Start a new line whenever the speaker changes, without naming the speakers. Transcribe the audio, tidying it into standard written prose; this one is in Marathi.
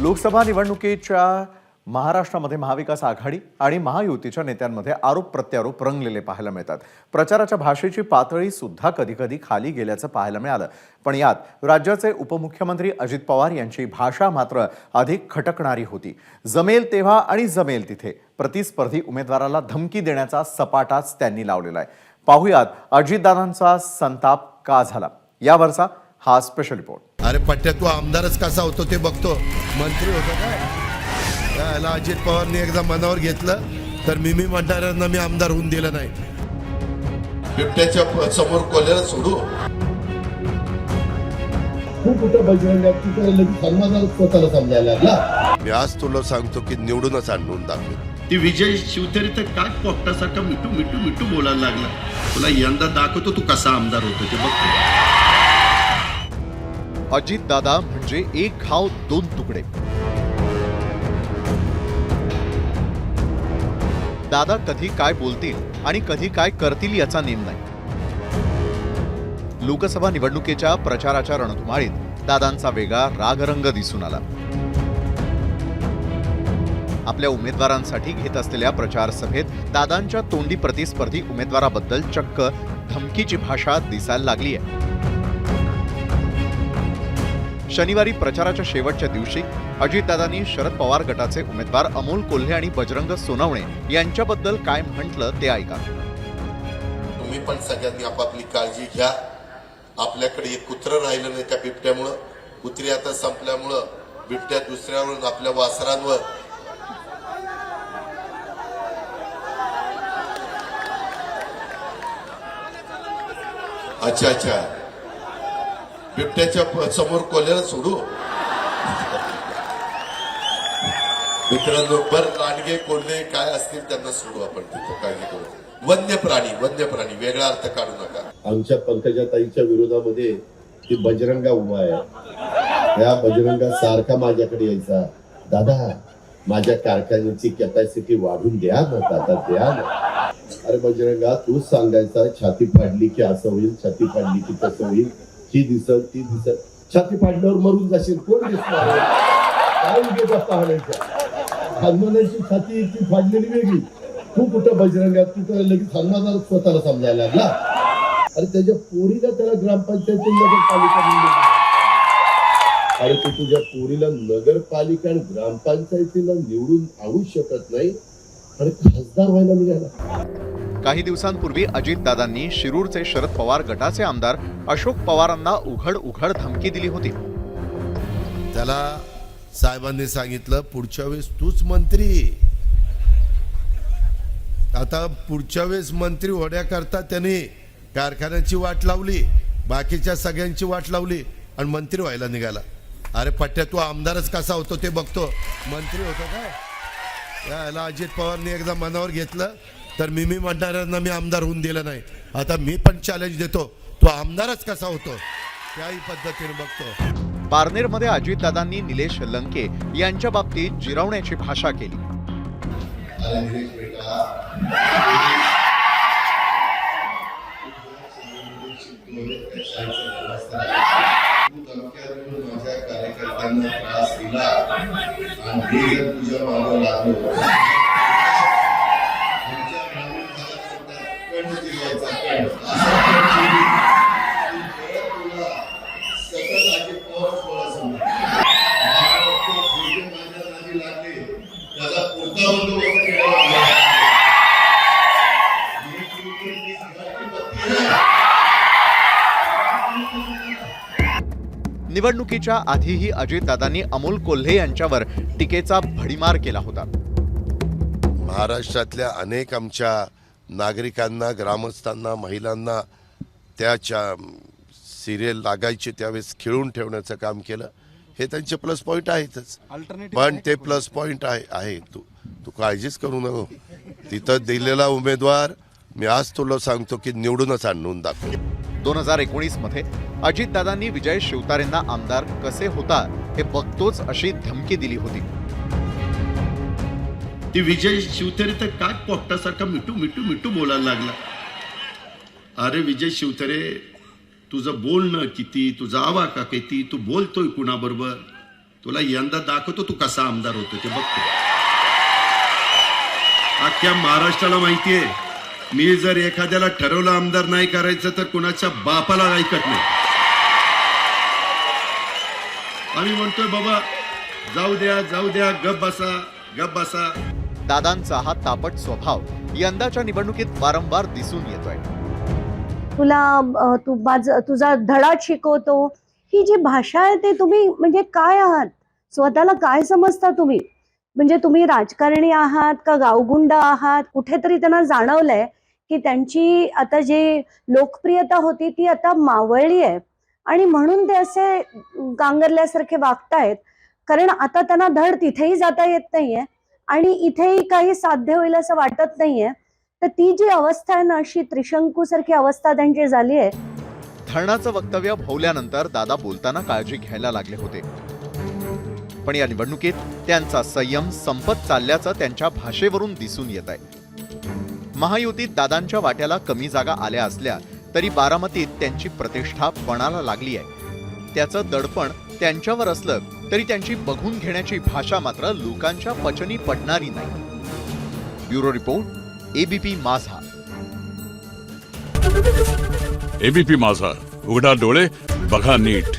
लोकसभा निवडणुकीच्या महाराष्ट्रामध्ये महाविकास आघाडी आणि महायुतीच्या नेत्यांमध्ये आरोप प्रत्यारोप रंगलेले पाहायला मिळतात. प्रचाराच्या भाषेची पातळी सुद्धा कधीकधी खाली गेल्याचं पाहायला मिळालं. पण यात राज्याचे उपमुख्यमंत्री अजित पवार यांची भाषा मात्र अधिक खटकणारी होती. जमेल तेव्हा आणि जमेल तिथे प्रतिस्पर्धी उमेदवाराला धमकी देण्याचा सपाटाच त्यांनी लावलेला आहे. पाहुयात अजितदादांचा संताप का झाला यावरचा हा स्पेशल रिपोर्ट.
अरे पट्ट्या, तू आमदारच कसा होतो ते बघतो. मंत्री होतो काय? याला अजित पवारने एकदा मनावर घेतलं तर मी म्हणणाऱ्यांना मी आमदार होऊन दिलं नाही.
बिबट्याच्या समोर कोल्याला सोडू.
तू कुठं बजरंगाची समाजाला स्वतःला समजायला लागला.
मी आज तुला सांगतो की निवडूनच आणून दाखव.
ती विजय शिवतरी तर काय पोपटासारखा मिठू मिठू मिठू बोलायला लागला. तुला यंदा दाखवतो तू कसा आमदार होतो ते बघतो.
अजितदादा म्हणजे एक घाव दोन तुकडे. दादा कधी काय बोलतील आणि कधी काय करतील याचा नेम नाही. लोकसभा निवडणुकीच्या प्रचाराच्या रणधुमाळीत दादांचा वेगळा रागरंग दिसून आला. आपल्या उमेदवारांसाठी घेत असलेल्या प्रचार सभेत दादांच्या तोंडी प्रतिस्पर्धी उमेदवाराबद्दल चक्क धमकीची भाषा दिसायला लागली आहे. शनिवारी प्रचाराच्या शेवटच्या दिवशी अजितदादांनी शरद पवार गटाचे उमेदवार अमोल कोल्हे आणि बजरंग सोनवणे यांच्याबद्दल काय म्हटलं ते ऐका.
तुम्ही पण सगळ्यांनी आपापली काळजी घ्या. आपल्याकडे एक कुत्रं राहिलं नाही त्या बिबट्यामुळं. कुत्री आता संपल्यामुळं बिबट्या दुसऱ्यावरून आपल्या वासरांवर अच्छा बिबट्याच्या समोर कोल्याला सोडू. मित्रांनो, बर लांडगे कोल्हे काय असतील त्यांना सोडू आपण तिथं, काळजी करू. वन्य प्राणी वेगळा अर्थ काढू नका.
आमच्या पंकजाताईच्या विरोधामध्ये ती बजरंगा उभा आहे. त्या बजरंगा सारखा माझ्याकडे यायचा, दादा माझ्या कारखान्याची कॅपॅसिटी वाढून द्या ना, दादा द्या ना. अरे बजरंगा, तूच सांगायचा छाती फाडली की असं होईल, छाती फाडली की तसं होईल, ही दिसत ती दिसत. छाती फाडल्यावर मरून जाशील, कोण दिसणार? काय उद्योग पाहण्याचा. हनुमानाची छाती ती फाडलेली वेगळी. तू कुठं बजरंगा, तू तर लगेच हनुमानाला स्वतःला समजायला लागला. अरे त्याच्या पोरीला त्याला ग्रामपंचायती नगरपालिका. अरे तू तुझ्या पोरीला नगरपालिका आणि ग्रामपंचायतीला निवडून आणू शकत नाही आणि खासदार व्हायला निघाला.
काही दिवसांपूर्वी अजितदादांनी शिरूरचे शरद पवार गटाचे आमदार अशोक पवारांना उघड धमकी दिली होती.
त्याला साहेबांनी सांगितलं, पुढच्या वेळेस तूच मंत्री. आता पुढच्या वेळेस मंत्री होण्याकरता त्याने कारखान्याची वाट लावली, बाकीच्या सगळ्यांची वाट लावली आणि मंत्री व्हायला निघाला. अरे पट्ट्या, तू आमदारच कसा होतो ते बघतो. मंत्री होतो काय? याला अजित पवारने एकदा मनावर घेतलं तर मी म्हणणाऱ्यांना मी आमदार होऊन दिलं नाही. आता मी पण चॅलेंज देतो, तो आमदारच कसा होतो त्याही पद्धतीने बघतो.
पारनेरमध्ये अजितदादांनी निलेश लंके यांच्या बाबतीत जिरवण्याची भाषा केली.
माझ्या कार्यकर्त्यांना त्रास दिला आणि तुझ्या मागे लागलो.
निवडणुकीच्या आधीही अजितदादांनी अमोल कोल्हे यांच्यावर टीकेचा भडीमार केला होता.
महाराष्ट्रातल्या अनेक आमच्या नागरिकांना, ग्रामस्थांना, महिलांना त्याच्या सिरियल लागायचे त्यावेळेस खिळून ठेवण्याचं काम केलं. हे त्यांचे प्लस पॉईंट आहेतच, पण ते प्लस पॉईंट आहे. तू काळजीच करू नको. तिथं दिलेला उमेदवार मी आज तुला सांगतो की निवडूनच आणून दाखव.
2019 मध्ये अजितदादांनी विजय शिवतारेंना आमदार कसे होता हे बघतोच अशी धमकी दिली होती.
ती विजय शिवतरी तर काय पोपटासारखा मिठू मिठू मिठू बोलायला लागला. अरे विजय शिवतरे, तुझं बोलणं किती, तुझा आवाका किती, तू बोलतोय कुणाबरोबर, तुला यंदा दाखवतो तू कसा आमदार होतो ते बघतो. अख्ख्या महाराष्ट्राला माहितीये, मी जर एखाद्याला ठरवलं आमदार नाही करायचं तर कुणाच्या बापाला ऐकत नाही. आम्ही म्हणतोय बाबा जाऊ द्या, गप बसा.
दादांचा हा तापट स्वभाव यंदाच्या निवडणुकीत वारंवार दिसून येतोय.
तुझा धडा शिकवतो, ही जी भाषा आहे ते तुम्ही म्हणजे काय आहात, स्वतःला काय समजता तुम्ही? म्हणजे तुम्ही राजकारणी आहात का गावगुंड आहात? कुठेतरी त्यांना जाणवलंय की त्यांची आता जी लोकप्रियता होती ती आता मावळली आहे आणि म्हणून ते असे गांगरल्यासारखे वागतायत. कारण आता त्यांना धड तिथेही जाता येत नाहीये आणि इथेही काही साध्य होईल असं वाटत नाहीये. तर ती जी अवस्था आहे ना, अशी त्रिशंकू सारखी अवस्था त्यांची झाली आहे.
धरणाचं वक्तव्य भोवल्यानंतर दादा बोलताना काळजी घ्यायला लागले होते, पण या निवडणुकीत त्यांचा संयम संपत चालल्याचं त्यांच्या भाषेवरून दिसून येत आहे. महायुतीत दादांच्या वाट्याला कमी जागा आल्या असल्या तरी बारामतीत त्यांची प्रतिष्ठा पणाला लागली आहे. त्याचं दडपण त्यांच्यावर असलं तरी त्यांची बघून घेण्याची भाषा मात्र लोकांच्या पचनी पडणारी नाही. ब्युरो रिपोर्ट, एबीपी माझा.
एबीपी माझा, उघडा डोळे बघा नीट.